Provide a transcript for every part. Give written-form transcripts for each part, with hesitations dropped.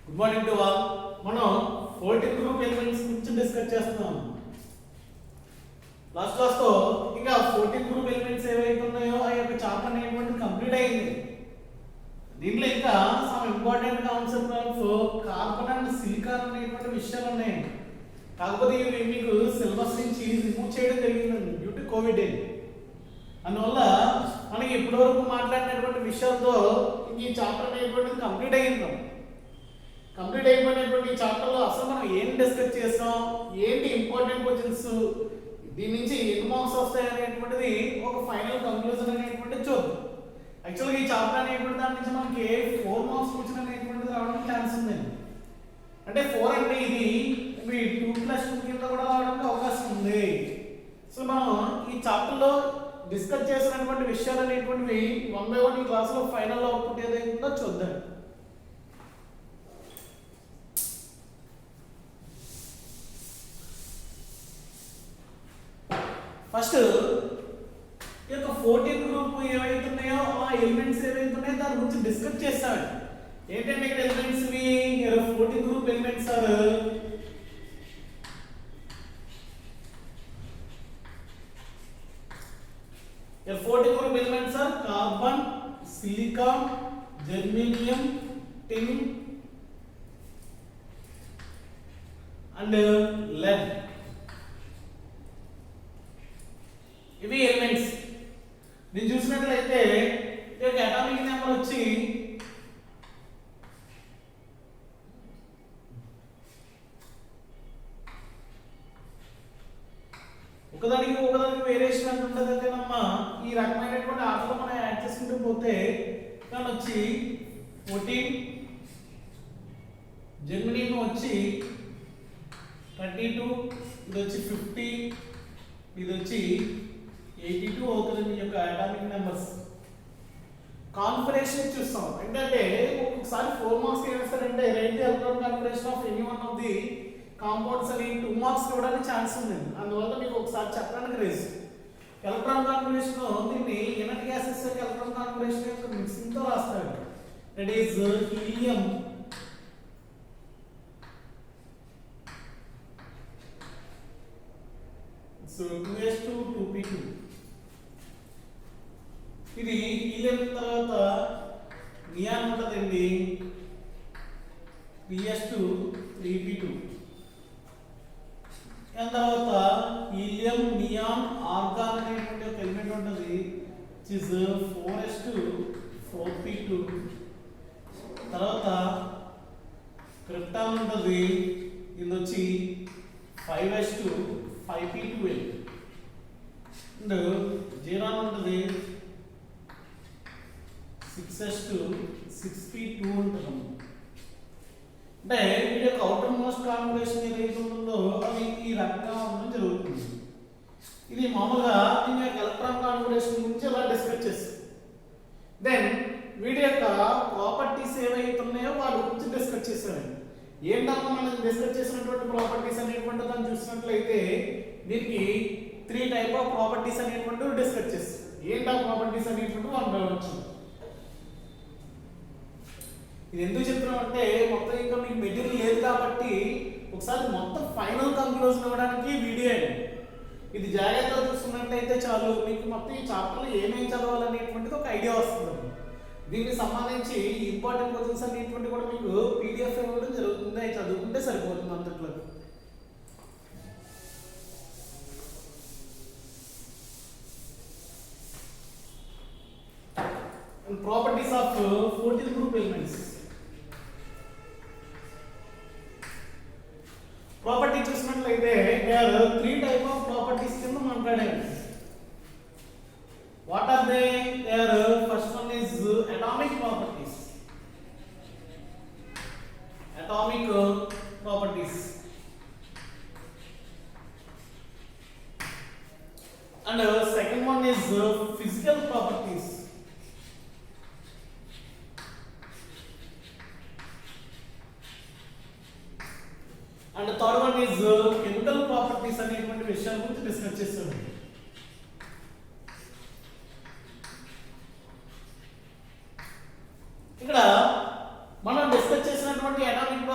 Good morning to all. మనం 14 group elements గురించి discuss చేస్తున్నాం. లాస్ట్ క్లాస్ లో ఇంకా 14 గ్రూప్ ఎలిమెంట్స్ ఏవైతే ఉన్నాయో ఆ యొక్క చాప్టర్ అనేటువంటి కంప్లీట్ అయింది. దీంట్లో ఇంకా some important concept of carbon and silicon అనేటువంటి విషయాలు ఉన్నాయి. కాకపోతే ఇవి మీకు సిలబస్ నుంచి రిమూవ్ చేయడం జరిగిందండి డ్యూ టు కోవిడ్. అందువల్ల మనకి ఇప్పటివరకు మాట్లాడినటువంటి విషయాలతో ఈ చాప్టర్ అనేటువంటిది కంప్లీట్ అయ్యింది. కంప్లీట్ అయిపోయినటువంటి ఈ చాప్టర్లో అసలు మనం ఏం డిస్కస్ చేస్తాం, ఏంటి ఇంపార్టెంట్ క్వశ్చన్స్, దీని నుంచి ఎన్ని మార్క్స్ వస్తాయి అనేటువంటిది ఒక ఫైనల్ కంక్లూజన్ అనేటువంటిది చూద్దాం. యాక్చువల్గా ఈ చాప్టర్ అనేటువంటి దాని నుంచి మనకి 4 మార్క్స్ క్వశ్చన్ అనేటువంటిది రావడానికి ఛాన్స్ ఉందండి. అంటే 4 అంటే ఇది 2+2 కింద కూడా రావడానికి అవకాశం ఉంది. సో మనం ఈ చాప్టర్లో డిస్కస్ చేసినటువంటి విషయాలు అనేటువంటివి 1 by 1 ఈ క్లాస్లో ఫైనల్ అవుట్పుట్ ఏదైతుందో చూద్దాం. ఫస్ట్ ఈ యొక్క 14 గ్రూప్ ఏవైతే ఉన్నాయో ఆ ఎలిమెంట్స్ ఏవైతే ఉన్నాయో దాని గురించి డిస్కస్ చేస్తాం. ఏంటంటే ఇక్కడ elements 14 group elements are Here 14 group elements are carbon, silicon, germanium, tin and lead. ఇవి ఎలిమెంట్స్. నేను చూసినట్లయితే ఈ యొక్క అటామిక్ నెంబర్ వచ్చి ఒకదానికి వేరియేషన్ అంటే ఉంటుంది. అంటేనమ్మా ఈ రకమైనటువంటి ఆటలో మనం యాడ్ చేసుకుంటూ పోతే దాని వచ్చి 14, జర్మనీకి వచ్చి 32, ఇది వచ్చి 50, ఇది వచ్చి 82 అవుతుంది. మీ యొక్క అటామిక్ నెంబర్స్ కాన్ఫిగరేషన్ చూస్తాం. ఏంటంటే ఒక్కొక్కసారి 4 మార్క్స్ ఏమిస్తారంటే write the electron configuration of any one of the compounds అని 2 మార్క్స్ ఇవ్వడానికి ఛాన్స్ ఉంది. అందువల్ల మీకు ఒకసారి చెప్పడానికి రేస్ ఎలక్ట్రాన్ కాన్ఫిగరేషన్ దీన్ని ఇనర్ట్ గ్యాసెస్ యొక్క ఎలక్ట్రాన్ కాన్ఫిగరేషన్ యొక్క మిక్సింగ్ తో రాస్తారు. That is helium, so 2s2 2p2. ఇది హీలియం తర్వాత నియాన్ ఉంటదండి 3s2 3p2. దాని తర్వాత హీలియం, నియాన్, ఆర్గాన్ అనేటువంటి ఒక ఎలిమెంట్ ఉంటుంది which is 4s2 4p2. తర్వాత క్రిప్టాన్ ఉంటుంది, ఇది వచ్చి 5s2 5p2. అండ్ జీరాన్ ఉంటుంది 6s2 6p2 ఉంటుంది. అంటే వీటి యొక్క అవుటర్ మోస్ట్ కాంబినేషన్ ఏదైతే ఉంటుందో అది ఈ రకంగా ఉండడం జరుగుతుంది. ఇది మామూలుగా దీని యొక్క ఎలక్ట్రాన్ కాన్ఫిగరేషన్ గురించి ఇలా డిస్కస్ చేస్తాం. దెన్ వీటి యొక్క ప్రాపర్టీస్ ఏవైతే ఉన్నాయో వాటి గురించి డిస్కస్ చేస్తామండి. ఏంటన్నా మనం డిస్కస్ చేసినటువంటి ప్రాపర్టీస్ అనేటువంటి దాన్ని చూసినట్లయితే దీనికి 3 టైప్ ఆఫ్ ప్రాపర్టీస్ అనేటువంటివి డిస్కస్ చేస్తాం. ఏంటా ప్రాపర్టీస్ అనేటువంటి మనం చూడవచ్చు. ఇది ఎందుకు చెప్తున్నాం అంటే మొత్తం ఇంకా మీకు మెటీరియల్ లేదు కాబట్టి ఒకసారి మొత్తం ఫైనల్ కంక్లూజన్ ఇవ్వడానికి వీడియో అండి. ఇది జాగ్రత్తగా చూస్తున్నట్లయితే చాలు మీకు మొత్తం ఈ చాప్టర్లో ఏమేమి చదవాలనేటువంటిది ఒక ఐడియా వస్తుంది. దీనికి సంబంధించి ఇంపార్టెంట్ క్వశ్చన్స్ అనేటువంటి కూడా మీకు పీడిఎఫ్ ఇవ్వడం జరుగుతుంది. అవి చదువుకుంటే సరిపోతుంది అంతట్లో. Properties of 14 group elements. Property చూసినట్లయితే there are 3 type of properties కింద మాట్లాడాము. What are they? First one is atomic properties. Atomic properties. And second one is physical properties. And the third one is chemical properties అనేటువంటి విషయాల గురించి discuss చేస్తాం. ఇక్కడ మనం discuss చేసినటువంటి అటామిక్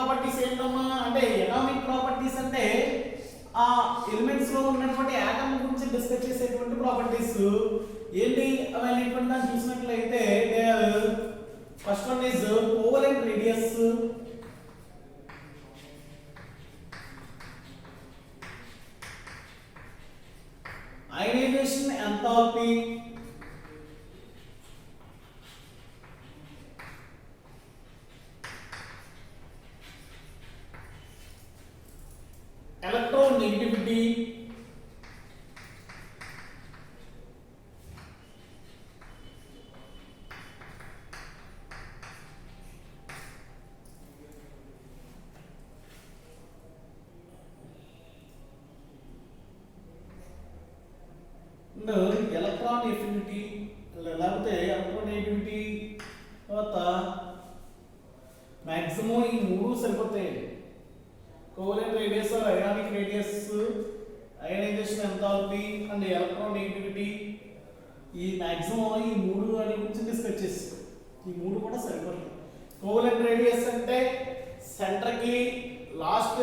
ఉన్నటువంటి ఆటమ్ గురించి డిస్కస్ చేసేటువంటి ప్రాపర్టీస్ ఏంటి అవైనటువంటి దాన్ని చూసినట్లయితే first one is covalent radius, ionization enthalpy, electronegativity, electron affinity లేకపోతే electronegativity తర్వాత మాక్సిమం ఈ మూడు సరిపోతాయి. Covalent radius or ionic radius, ionization enthalpy and electronegativity, ఈ మాక్సిమం ఈ మూడు వాటి గురించి డిస్కస్ చేస్తాం. ఈ మూడు కూడా సరిపోతాయి. కోవలెంట్ రేడియస్ అంటే సెంటర్ కి లాస్ట్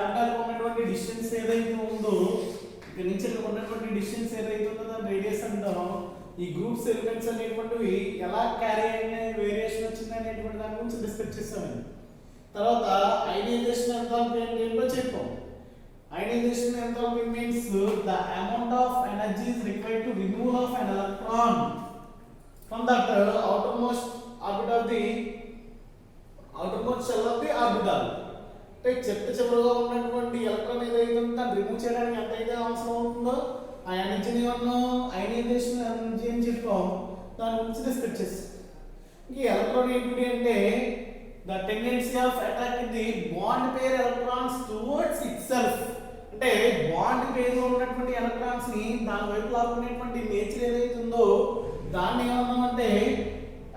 అంటారు ఉన్నటువంటి డిస్టెన్స్ ఏదైతే ఉందో, ఇక్కడ నుంచి ఇక్కడ ఉన్నటువంటి డిస్టెన్స్ ఏదైతే ఉందో దాని రేడియస్ అంటాం. ఈ గ్రూప్స్ ఎలిమెంట్స్ అనేటువంటివి ఎలా క్యారీ అయిన వేరియేషన్ వచ్చింది అనేటువంటి దాని గురించి డిస్కస్ చేస్తామండి. తర్వాత అయనైజేషన్ ఎంథాల్పీ అంటే ఏంటో చెప్పాం. Ionisation enthalpy means the amount of energy is required to remove of an electron from that outermost orbit of the outermost shell of the orbital. అంటే చివరగా ఉన్నటువంటి ఎలక్ట్రాన్ ఏదైతే ఉందో దాన్ని రిమూవ్ చేయడానికి ఎంత అయితే అవసరం అవుతుందో ఆ ఎనర్జీని అయనైజేషన్ ఎనర్జీ అని చెప్పాం. దాని గురించి డిస్కస్ చేస్తాం. ఈ ఎలక్ట్రోనెగటివిటీ అంటే the tendency of attracting the bond pair electrons towards itself. అంటే బాండ్ పేర్ లో ఉన్నటువంటి ఎలక్ట్రాన్స్ ని దాని వైపు లాక్కునేటువంటి నేచర్ ఏదైతే ఉందో దాన్ని ఏమన్నామంటే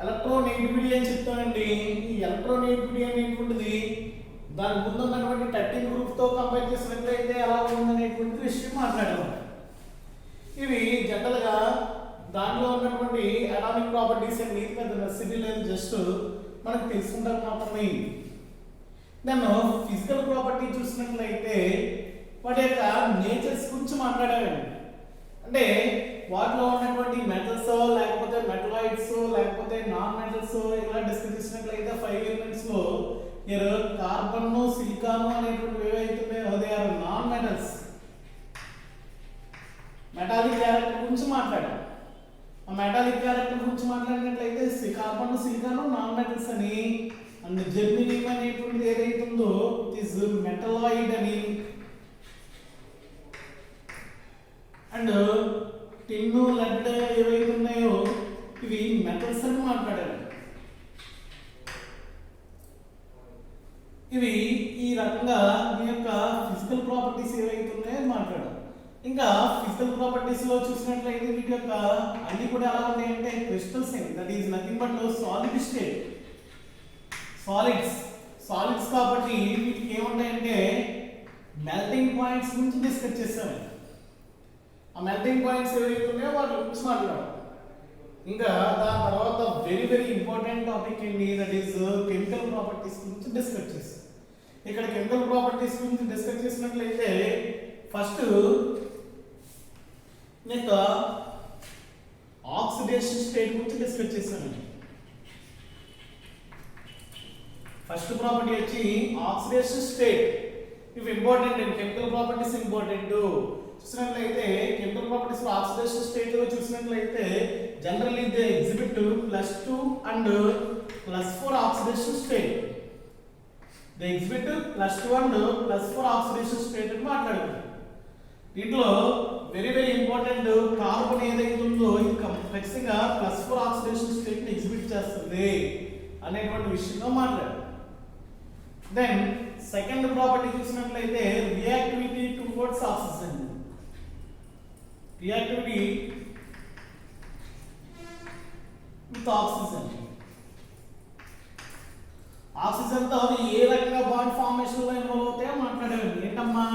ఎలక్ట్రోనెగటివిటీ అని చెప్తామండి. ఈ ఎలక్ట్రోనెగటివిటీ అనేటువంటిది దాని ముందు ఉన్నటువంటి 13 గ్రూప్ తో కంపేర్ చేసినట్లయితే ఎలా ఉందనేటువంటి విషయం మాట్లాడదాం. ఇవి జనరల్ గా దాంట్లో ఉన్నటువంటి అటామిక్ ప్రాపర్టీస్ అన్ని పెద్ద నెసెసిటీ లేదు, జస్ట్ మనకు తెలుసుకుంటారు మాత్రమే. దెన్ ఫిజికల్ ప్రాపర్టీ చూసినట్లయితే వాటి యొక్క నేచర్స్ గురించి మాట్లాడారండి. అంటే వాటిలో ఉన్నటువంటి మెటల్స్ లేకపోతే మెటలాయిడ్స్ లేకపోతే నాన్ మెటల్స్ ఇలా డిస్కస్ చేసినట్లయితే 5 ఎలిమెంట్స్ లో కార్బన్, సిలికాన్ అనేటువంటి ఏవైతున్నాయో they are non metals. Metallic character గురించి మాట్లాడాం. ఆ మెటాలిక్ క్యారెక్టర్ గురించి మాట్లాడినట్లయితే కార్బన్, సిలికాన్ నాన్ మెటల్స్ అని, అండ్ జెర్మేనియం అనేటువంటిది ఏదైతే ఉందో ఇట్ ఇస్ మెటలాయిడ్ అని, అండ్ టిన్, లెడ్ ఏవైతే ఉన్నాయో ఇవి మెటల్స్ అని మాట్లాడారు. ఇవి ఈ రకంగా మీ యొక్క ఫిజికల్ ప్రాపర్టీస్ ఏవైతే ఉన్నాయో మాట్లాడారు. ఇంకా ఫిజికల్ ప్రాపర్టీస్ లో చూసినట్లయితే వీటి యొక్క అన్ని కూడా ఎలా ఉన్నాయంటే crystals, that is nothing but solid state solids కాబట్టి వీటికి ఏముంటాయంటే మెల్టింగ్ పాయింట్స్ గురించి డిస్కస్ చేస్తాను. ఆ మెల్టింగ్ పాయింట్స్ ఏవైతే ఉన్నాయో వాటి గురించి మాట్లాడాలి. ఇంకా దాని తర్వాత వెరీ వెరీ ఇంపార్టెంట్ టాపిక్ ఏంటి, దట్ ఈస్ కెమికల్ ప్రాపర్టీస్ గురించి డిస్కస్ చేస్తాం. ఇక్కడ కెమికల్ ప్రాపర్టీస్ గురించి డిస్కస్ చేసినట్లయితే ఫస్ట్ నేను ఆక్సిడేషన్ స్టేట్ గురించి డిస్కస్ చేశాను. ఫస్ట్ ప్రాపర్టీ వచ్చి ఆక్సిడేషన్ స్టేట్. ఇవి ఇంపార్టెంట్ అండి, కెమికల్ ప్రాపర్టీస్ ఇంపార్టెంట్. చూసినట్లయితే కెమికల్ ప్రాపర్టీస్ లో ఆక్సిడేషన్ స్టేట్ లో చూసినట్లయితే generally they exhibit +2 and +4 oxidation state. They exhibit +2 and +4 oxidation state అని మాట్లాడుతారు. దీంట్లో వెరీ వెరీ ఇంపార్టెంట్ కార్బన్ ఏదైతే ఉందో ఇది ఖచ్చితంగా +4 ఆక్సిడేషన్ స్టేట్ ని ఎగ్జిబిట్ చేస్తుంది అనేటువంటి విషయంలో మాట్లాడారు. దెన్ సెకండ్ ప్రాపర్టీ చూసినట్లయితే reactivity towards oxygen. Reactivity with oxygen. Oxygen తో అవి ఏ రకంగా బాండ్ ఫార్మేషన్ లో ఇన్వాల్వ్ అవుతాయో మాట్లాడారు. ఏంటమ్మా,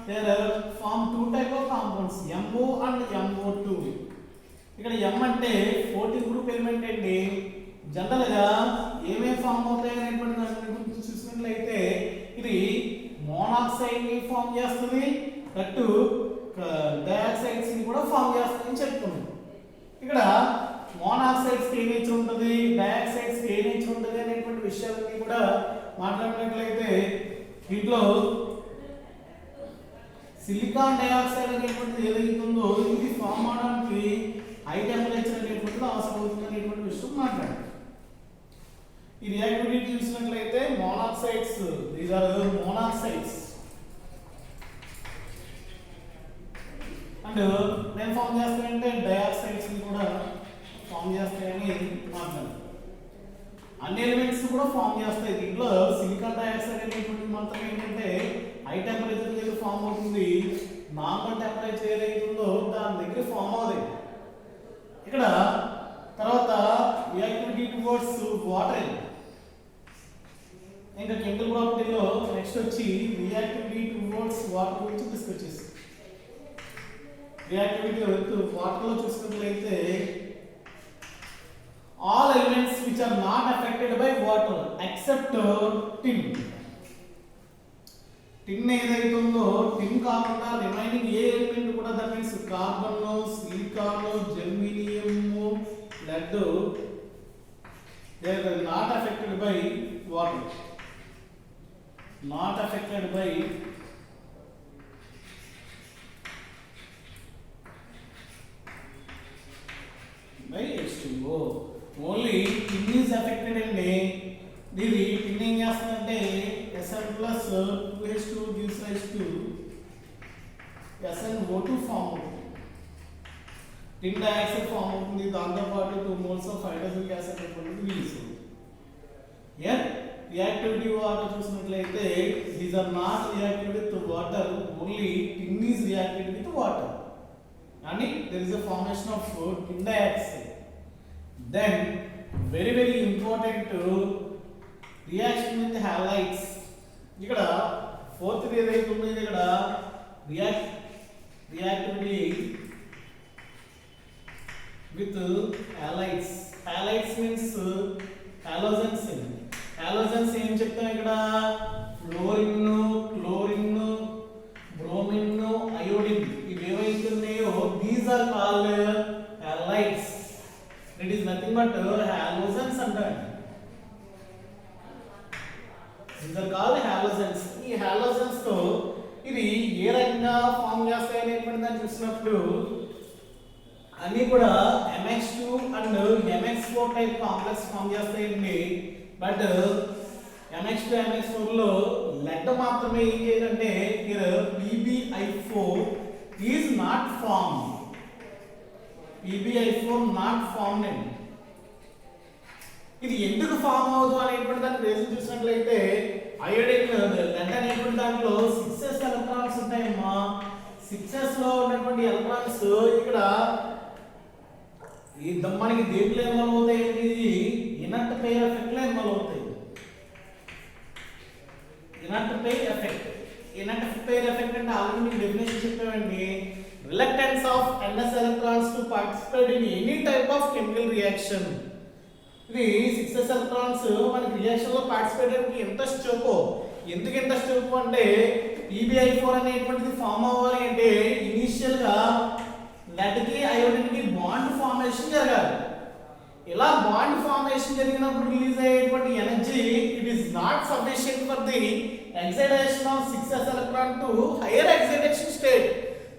there form 2 type of compounds, MO and MO2. ఇక్కడ M అంటే 14 గ్రూప్ ఎలిమెంట్ అండి. జనరల్ గా ఏమేమి ఫామ్ అవుతాయి అనేటువంటి దాని గురించి చూసినట్లయితే ఇది మోనాక్సైడ్ ని ఫామ్ చేస్తుంది, దట్టు డయాక్సైడ్స్ ని కూడా ఫామ్ చేస్తాయని చెప్తున్నాం. ఇక్కడ మోనాక్సైడ్స్ ఏ నేచర్ ఉంటుంది, డయాక్సైడ్స్ ఏ నేచర్ ఉంటుంది అనేటువంటి విషయాలన్నీ కూడా మాట్లాడినట్లయితే దీంట్లో సిలికాన్ డయాక్సైడ్ అనేటువంటిది ఏదైతుందో ఇది ఫామ్ అవడానికి హై టెంపరేచర్ అనేటువంటిది అవసరం అవుతుంది అనేటువంటి విషయం మాట్లాడారు. ఈ రియాక్టివిటీ చూసినట్లయితే మోనాక్సైడ్స్, దీస్ ఆర్ మోనాక్సైడ్స్ అండ్ నేను ఫామ్ చేస్తానంటే డయాక్సైడ్స్ ని కూడా ఫామ్ చేస్తాయని మాట్లాడారు. అన్ని ఎలిమెంట్స్ కూడా ఫామ్ చేస్తాయి. దీంట్లో సిలికాన్ డయాక్సైడ్ అనేటువంటి మాత్రం ఏంటంటే హై టెంపరేచర్ దగ్గర ఫామ్ అవుతుంది, నార్మల్ టెంపరేచర్ ఏదైతుందో దాని దగ్గర ఫామ్ అవుతుంది. ఇక్కడ తర్వాత రియాక్టివిటీ టువర్డ్స్ వాటర్, ఇంకా కెమికల్ ప్రాపర్టీలో నెక్స్ట్ వచ్చి రియాక్టివిటీ టువర్డ్స్ వాటర్ గురించి డిస్కస్ చేస్తాం. రియాక్టివిటీ వాటర్ లో చూసినట్లయితే all elements which are not affected by water except tin. tin ఏదైతే ఉందో tin కాకుండా రిమైనింగ్ ఏ ఎలిమెంట్ కూడా that means carbon, silicon, germanium, lead they are not affected by water, not affected by H2O. Only tin is affected అండి. ఇది tin ఏం చేస్తుందంటే Sn plus 2H2 gives rise to SnO2 form అవుతుంది. tin dioxide form అవుతుంది, దాంతో పాటు 2 moles of hydrogen gas అనేటువంటిది release అవుతుంది. హియర్ రియాక్టివిటీ వాటర్ చూసినట్లయితే these are not reacted with water, only tin is reacted with water and there is a formation of tin dioxide. Then very important reaction with halides. ఇక్కడ fourth ఏదైతే ఉందో ఇక్కడ reactivity with halides. halides means halogens. halogens ఏం చెప్తాం ఇక్కడ fluorine, chlorine, bromine, iodine ఇవి ఏవైతే ఉన్నాయో these are called halides. It is nothing but halogens అంటారు. These are called halogens. ఈ halogens తో ఇది ఏ రకంగా ఫామ్ చేస్తాయి అనేటువంటి దాన్ని చూసినప్పుడు అన్ని కూడా MX2 and MX4 type complex form చేస్తాయండి. బట్ MX2 MX4 లో లెడ్ మాత్రమే ఏం చేయాలంటే here PbI4 is not formed. PbI4 not formed అండి. ఇది ఎందుకు ఫామ్ అవ్వదు అనేటువంటి దానికి రీజన్ చూసినట్లయితే అయోడిన్ లెడ్ అనేటువంటి దాంట్లో 6s ఎలక్ట్రాన్స్ ఉంటాయమ్మా. 6s లో ఉన్నటువంటి ఎలక్ట్రాన్స్ ఇక్కడ ఈ మనకి దేంట్లో ఇన్వాల్వ్ అవుతాయి, ఇనర్ట్ పెయిర్ ఎఫెక్ట్ లో ఇన్వాల్వ్ అవుతాయి. Inert pair effect, inert pair effect అంటే ఆల్రెడీ మీకు డెఫినేషన్ చెప్పామండి. reluctance of ns electrons to participate in any type of chemical reaction. ఇది 6s ఎలక్ట్రాన్స్ మనకి రియాక్షన్ లో పార్టిసిపేట్ చేయడానికి ఇంట్రెస్ట్ చూపో. ఎందుకు ఇంట్రెస్ట్ చూపు అంటే PbI4 అనేటువంటిది ఫామ్ అవ్వాలి అంటే ఇనిషియల్ గా లెడ్ కి అయోడిన్ కి బాండ్ ఫార్మేషన్ జరగాలి. ఇలా బాండ్ ఫార్మేషన్ జరిగినప్పుడు రిలీజ్ అయ్యేటువంటి energy it is not sufficient for the excitation of 6s electron to hire excitation state.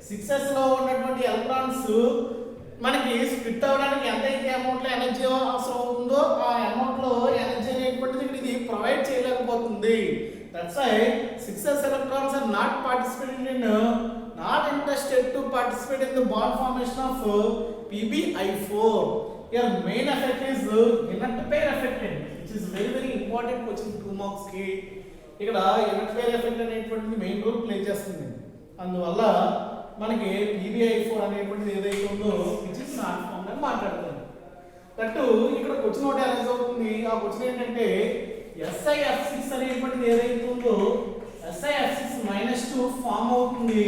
6s లో ఉన్నటువంటి ఎలక్ట్రాన్స్ మనకి స్ప్లిట్ అవ్వడానికి ఎంతైతే అమౌంట్ లో ఎనర్జీ అవసరం ఉందో ఆ అమౌంట్ లో ఎనర్జీ అనేటువంటిది ఇది ప్రొవైడ్ చేయలేకపోతుంది. That's why 6s electrons are not participating in not interested to participate in the bond formation of PbI4. Your main effect is inert pair effect, which is very important question 2 marks ki. ఇక్కడ inert pair effect అనేటువంటిది main role play చేస్తుంది. అందువల్ల మనకి PbI4 అనేటువంటిది ఏదైతే ఉందో which is not formed అని మాట్లాడుతాం. దట్టు ఇక్కడ క్వశ్చన్ ఒకటి అరైజ్ అవుతుంది. ఆ క్వశ్చన్ ఏంటంటే SiF6 అనేటువంటిది ఏదైతే ఉందో SiF6-2 ఫామ్ అవుతుంది.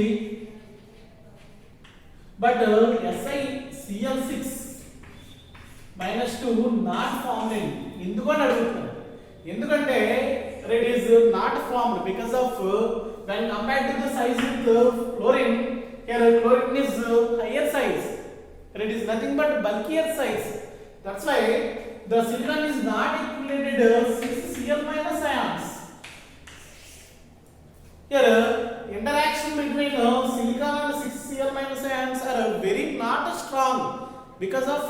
But SiCl6-2 not formed. ఎందుకు అని అడుగుతున్నాను. ఎందుకంటే it is not formed because of when compared to the size with fluorine, Here chlorine is higher size, and it is nothing but bulkier size. That's why the silicon is not accumulated 6Cl minus ions. Here interaction between silicon and 6Cl minus ions are very not strong, because of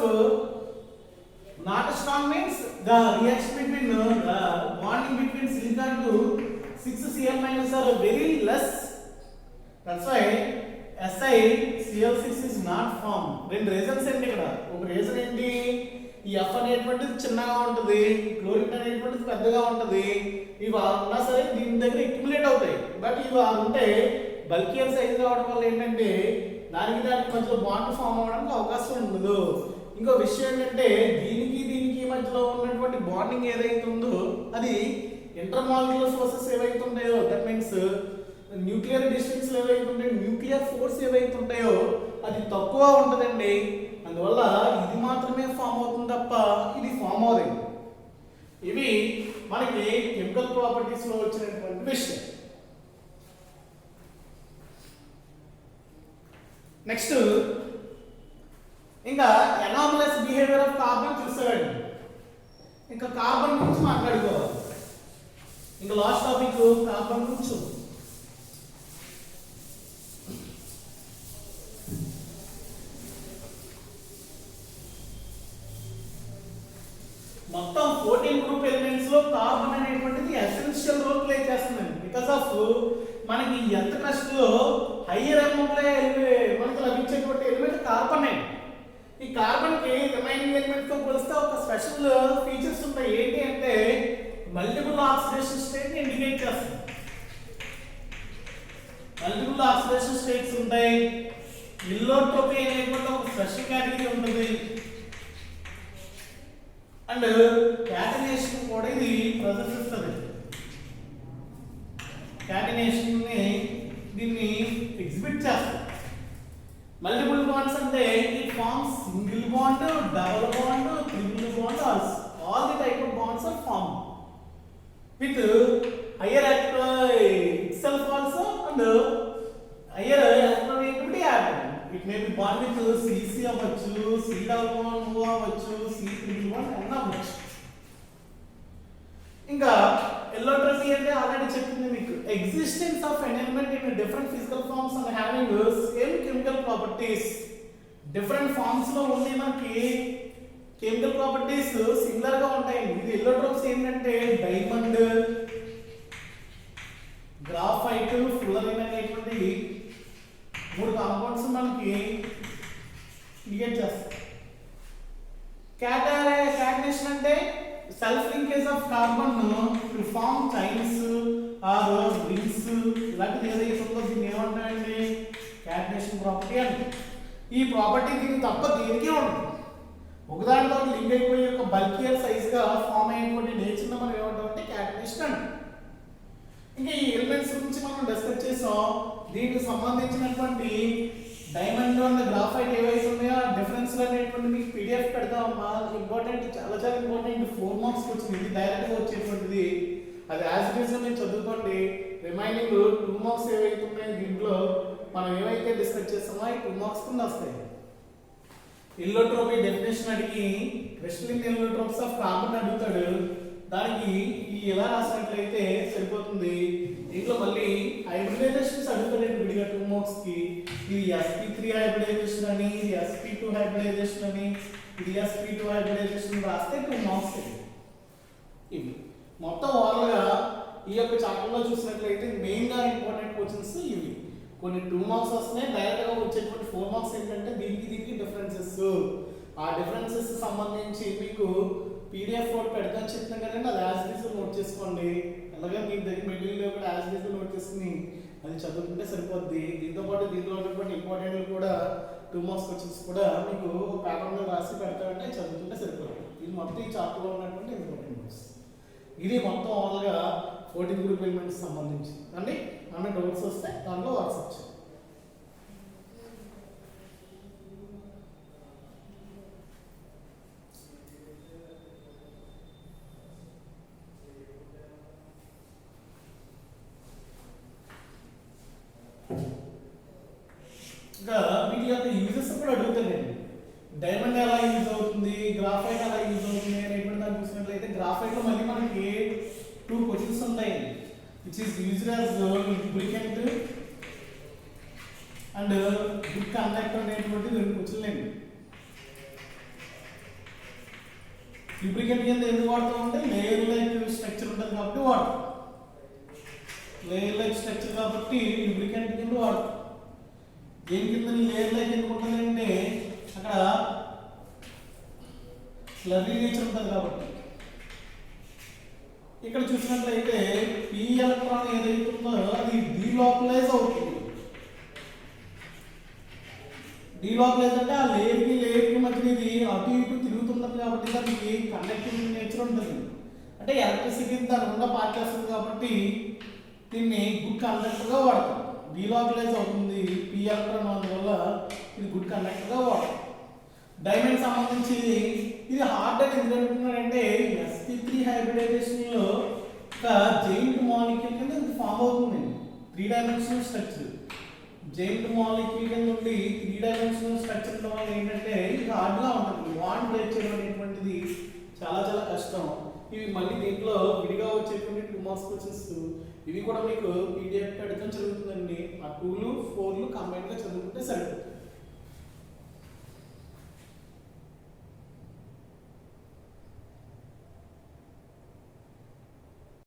not strong means the reaction between the bonding between silicon to 6Cl minus are very less. That's why SiCl6 is not formed. రెండు reasons ఏంటి ఇక్కడ? ఒక reason ఏంటి, ఈ F అనేటువంటిది చిన్నగా ఉంటుంది, chlorine అనేటువంటిది పెద్దగా ఉంటుంది. ఇవి ఉన్నా సరే దీని దగ్గర అక్యుములేట్ అవుతాయి. బట్ ఇవి ఉంటే బల్కియర్ సైజ్ కావడం వల్ల ఏంటంటే దానికి మధ్యలో బాండ్ ఫామ్ అవ్వడానికి అవకాశం ఉండదు. ఇంకో విషయం ఏంటంటే దీనికి మధ్యలో ఉన్నటువంటి బాండింగ్ ఏదైతే ఉందో అది ఇంటర్మాలిక్యులర్ ఫోర్సెస్ ఏవైతే ఉంటాయో, దట్ మీన్స్ న్యూక్లియర్ డిస్టెన్స్ ఏవైతే ఉంటాయో, న్యూక్లియర్ ఫోర్స్ ఏవైతే ఉంటాయో అది తక్కువ ఉంటుందండి. అందువల్ల ఇది మాత్రమే ఫామ్ అవుతుంది తప్ప ఇది ఫామ్ అవ్వదు. ఇవి మనకి కెమికల్ ప్రాపర్టీస్ లో వచ్చినటువంటి విషయం. నెక్స్ట్ ఇంకా అనామలస్ బిహేవియర్ ఆఫ్ కార్బన్ చూస్తారండి. ఇంకా కార్బన్ గురించి మాట్లాడుకోవాలి. ఇంకా లాస్ట్ టాపిక్ కార్బన్ గురించి. మొత్తం 14 గ్రూప్ ఎలిమెంట్స్ లో కార్బన్ అనేటువంటిది ఎసెన్షియల్ రోల్ ప్లే చేస్తుందండి. బికాస్ ఆఫ్ మనకి ఎంత క్రస్ట్ లో హైయర్ అమౌంట్ లో మనకు లభించేటువంటి ఎలిమెంట్ కార్బన్. ఈ కార్బన్ కి రిమైనింగ్ ఎలిమెంట్స్ తో పోలిస్తే ఒక స్పెషల్ ఫీచర్స్ ఉంటాయి. ఏంటి అంటే మల్టిపుల్ ఆక్సిడేషన్ స్టేట్ ని ఇండికేట్ చేస్తుంది. మల్టిపుల్ ఆక్సిడేషన్ స్టేట్స్ ఉంటాయి. ఇల్లోట్రోపీ అనేటువంటి ఒక స్పెషల్ కేటగిరీ ఉంటుంది. అండ్ క్యాటినేషన్ కూడా ఇది ప్రదర్శిస్తుంది. క్యాటినేషన్ ని దీన్ని ఎగ్జిబిట్ చేస్తుంది. మల్టిపుల్ బాండ్స్ అంటే it forms single bond, double bond, triple bond, all the type of bonds are form with higher itself also and higher electronegativity atom. It may be bond with CC avachchu, C double bond avachchu, C triple bond anna avachchu. ఇంకా ఎల్లోట్రోపీ అంటే already చెప్పింది మీకు, existence of an element in different physical forms and having same chemical properties. Different forms లో ఉండి మనకి chemical properties similar గా ఉంటాయండి. ఇది ఎల్లోట్రోప్స్ ఏంటంటే డైమండ్, గ్రాఫైట్, ఫ్లోరిన్ అనేటువంటి 3 కాంపౌండ్స్ మనకి ఇండికేట్ చేస్తాయి. క్యాటనేషన్ అంటే self linkage of carbon to form chains or rings, ఇలాంటిది ఏదైతే ఉందో దీన్ని ఏమంటారండి, క్యాటనేషన్ ప్రాపర్టీ అంటే. ఈ ప్రాపర్టీ దీనికి తప్ప దేనికి ఉండదు. ఒకదానితో లింక్ అయిపోయి ఒక బల్కియర్ సైజ్ గా ఫామ్ అయినటువంటి నేచర్ మనం ఏమంటామంటే క్యాటనేషన్ అండి. ఇంకా ఈ ఎలిమెంట్స్ గురించి మనం డిస్కస్ చేసాం. దీనికి సంబంధించినటువంటి డైమండ్ అండ్ గ్రాఫైట్ ఏవైతే ఉన్నాయో డిఫరెన్స్ అనేటువంటి మీకు PDF పెడతామమ్మా. ఇంపార్టెంట్, చాలా చాలా ఇంపార్టెంట్. 4 మార్క్స్ వచ్చింది, ఇది డైరెక్ట్ గా వచ్చేటువంటిది. అది యాజ్ ఇట్ ఈస్ మీరు చదువుకోండి. రిమైనింగ్ 2 మార్క్స్ ఏవైతే ఉన్నాయో దీంట్లో మనం ఏవైతే డిస్కస్ చేస్తామో ఈ 2 మార్క్స్ కింద వస్తాయి. ఎల్లోట్రోపీ డెఫినేషన్ అడిగి క్రిస్టలిన్ ఎల్లోట్రోప్స్ ఆఫ్ కార్బన్ అడుగుతాడు. దానికి ఈ ఎలా రాసినట్లయితే సరిపోతుంది. దీంట్లో మళ్ళీ హైబ్రిడైజేషన్స్ అడుగుతాడు విడిగా 2 మార్క్స్ కి. ఇది sp3 హైబ్రిడైజేషన్ అని, ఇది sp2 హైబ్రిడైజేషన్ అని, ఇది sp2 హైబ్రిడైజేషన్ రాస్తే 2 మార్క్స్. ఇవి మొత్తం ఓవరాల్ గా ఈ యొక్క చాప్టర్ లో చూసినట్లయితే మెయిన్ గా ఇంపార్టెంట్ క్వశ్చన్స్ ఇవి. కొన్ని 2 మార్క్స్ వస్తున్నాయి. డైరెక్ట్ గా వచ్చేటువంటి 4 మార్క్స్ ఏంటంటే దీనికి డిఫరెన్సెస్. ఆ డిఫరెన్సెస్ సంబంధించి మీకు PDF ఫోటో పెడతాను చెప్తాను కదండి, అది యాజ్ ఇట్ ఈస్ నోట్ చేసుకోండి. అలాగే మీ దగ్గర మెటీరియల్ కూడా యాజ్ ఇట్ ఈస్ నోట్ చేసుకుని అది చదువుకుంటే సరిపోద్ది. దీంతో పాటు దీంట్లో ఉన్నటువంటి ఇంపార్టెంట్ కూడా 2 మార్క్స్ క్వశ్చన్స్ కూడా మీకు పేపర్ మీద రాసి పెడతామంటే చదువుకుంటే సరిపోతుంది. ఇది మొత్తం ఈ చాప్టర్లో ఉన్నటువంటి ఇంపార్టెంట్ నోట్స్. ఇది మొత్తం ఓవర్గా 14 గ్రూప్ ఎలిమెంట్స్ సంబంధించి అండి. ఏమైనా డౌట్స్ వస్తే దాంట్లో వాట్సాప్ చేయండి. డైమండ్ ఎలా యూజ్ అవుతుంది, గ్రాఫైట్ ఎలా యూజ్ అవుతుంది అనేటువంటి దాన్ని చూసినట్లయితే గ్రాఫైట్ లో మళ్ళీ మనకి 2 క్వశ్చన్స్ ఉంటాయి, which is used as lubricant and good conductor అనేటువంటి 2 క్వశ్చన్లు అండి. లూబ్రికెంట్ కింద ఎందుకు వాడతాం అంటే లేయర్ లైక్ స్ట్రక్చర్ ఉంటుంది కాబట్టి వాడతాం, లేయర్ లైక్ స్ట్రక్చర్ కాబట్టి లూబ్రికెంట్ కింద వాడతాం. దేని కింద లేయర్ లైక్ ఎందుకు ఉంటుందంటే అక్కడ స్లర్రీ నేచర్ ఉంటుంది కాబట్టి. ఇక్కడ చూసినట్లయితే పి ఎలక్ట్రాన్ ఏదైతుందో అది డీలోకలైజ్ అవుతుంది. డీలోకలైజ్ అంటే ఆ లేయర్కి మధ్య ఇది అటు ఇటు తిరుగుతున్నది కాబట్టి దానికి కండక్టివ్ నేచర్ ఉంటుంది. అంటే ఎలక్ట్రిసిటీ దాని గుండా పాస్ చేస్తుంది కాబట్టి దీన్ని గుడ్ కండక్టర్గా వాడతాం. డీలోకలైజ్ అవుతుంది పి ఎలక్ట్రాన్ వల్ల ఇది గుడ్ కండక్టర్గా వాడతాం. డైమండ్ సంబంధించి ఇది హార్డ్ అని ఎందుకు అంటున్నారంటే sp3 హైబ్రిడైజేషన్ లో ఒక జైంట్ మాలిక్యూల్ కింద ఇది ఫామ్ అవుతుంది. 3 డైమెన్షనల్ స్ట్రక్చర్ జైంట్ మాలిక్యూల్ కింద ఉండి 3 డైమెన్షనల్ స్ట్రక్చర్ ఉండడం వల్ల ఏంటంటే ఇది హార్డ్ గా ఉంటుంది. బాండ్ బ్రేక్ చేయడం అనేటువంటిది చాలా చాలా కష్టం. ఇవి మళ్ళీ దీంట్లో విడిగా వచ్చేటువంటి 2 మార్క్స్ క్వశ్చన్స్ ఇవి కూడా మీకు పీడిఎఫ్ పెడతాం జరుగుతుందండి. ఆ 2లు 4లు కంబైన్ గా చదువుకుంటే సరిపోతుంది.